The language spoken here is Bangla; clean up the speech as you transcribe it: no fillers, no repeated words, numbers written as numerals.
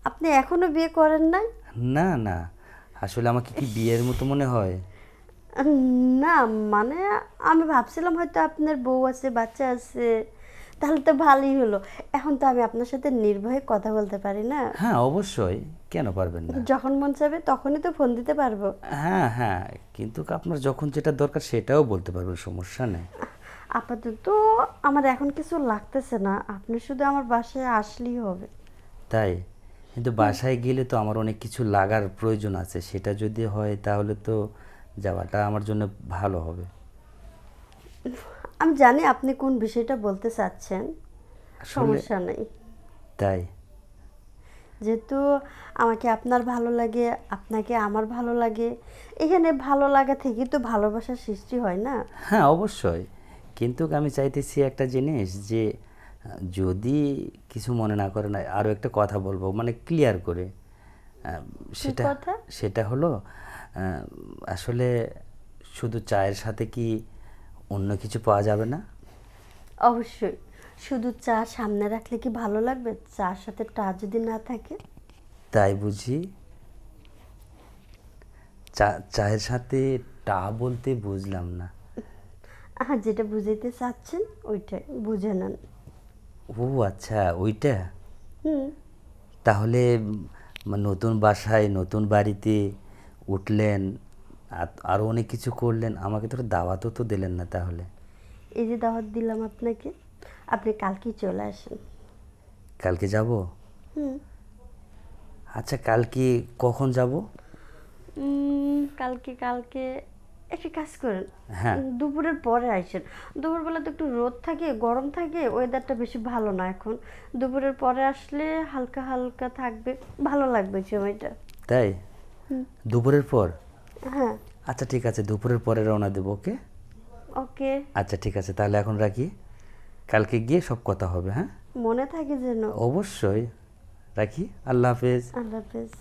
আপনি এখনো বিয়ে করেন নাই? না না, আসলে আমাকে কি বিয়ের মতো মনে হয়? না, মানে আমি ভাবছিলাম হয়তো আপনার বউ আছে, বাচ্চা আছে, তাহলে তো ভালোই হলো। এখন তো আমি আপনার সাথে নির্ভয়ে কথা বলতে পারি না? হ্যাঁ অবশ্যই, কেন পারবেন না? যখন মন চাইবে তখনই তো ফোন দিতে পারবো। হ্যাঁ হ্যাঁ, কিন্তু আপনার যখন যেটা দরকার সেটাও বলতে পারবেন, সমস্যা নেই। আপাতত আমার এখন কিছু লাগতেছে না, আপনি শুধু আমার বাসায় আসলেই হবে। তাই? কিন্তু বাসায় গেলে তো আমার অনেক কিছু লাগার প্রয়োজন আছে, সেটা যদি হয় তাহলে তো যাওয়াটা আমার জন্য ভালো হবে। আমি জানি আপনি কোন বিষয়টা বলতে চাচ্ছেন। আসলে সমস্যা নেই। তাই? যেহেতু আমাকে আপনার ভালো লাগে, আপনাকে আমার ভালো লাগে, এখানে ভালো লাগা থেকেই তো ভালোবাসার সৃষ্টি হয় না? হ্যাঁ অবশ্যই, কিন্তু আমি চাইতেছি একটা জিনিস যে যদি কিছু মনে না করেন আরও একটা কথা বলবো, মানে ক্লিয়ার করে। আহ, কি সেটা কথা? সেটা হলো আসলে শুধু চায়ের সাথে কি অন্য কিছু পাওয়া যাবে না? অবশ্যই। শুধু চা সামনে রাখলে কি ভালো লাগবে চার সাথে টা যদি না থাকে? তাই বুঝি? চায়ের সাথে টা বলতে বুঝলাম না। যেটা বুঝাইতে চাচ্ছেন ওইটাই বুঝে নেন। ও আচ্ছা, ওইটা। হুম। তাহলে নতুন বাসায় নতুন বাড়িতে উঠলেন, আরও অনেক কিছু করলেন, আমাকে তো দাওয়াতও তো দিলেন না তাহলে। এই যে দাওয়াত দিলাম আপনাকে, আপনি কালকেই চলে আসেন। কালকে যাব? হুম। আচ্ছা কালকে কখন যাব? কালকে কালকে একটা কাজ করেন, হ্যাঁ। দুপুরের পরে আসেন। দুপুরবেলা তো একটু রোদ থাকে, গরম থাকে, ওয়েদারটা বেশি ভালো না এখন। দুপুরের পরে আসলে হালকা হালকা থাকবে, ভালো লাগবে সময়টা। তাই? হুম। দুপুরের পর? হ্যাঁ। আচ্ছা ঠিক আছে, দুপুরের পরে রওনা দেবো। ওকে। ওকে। আচ্ছা ঠিক আছে, তাহলে এখন রাখি। কালকে গিয়ে সব কথা হবে, হ্যাঁ? মনে থাকে যেন। অবশ্যই। রাখি। আল্লাহ হাফেজ। আল্লাহ হাফেজ।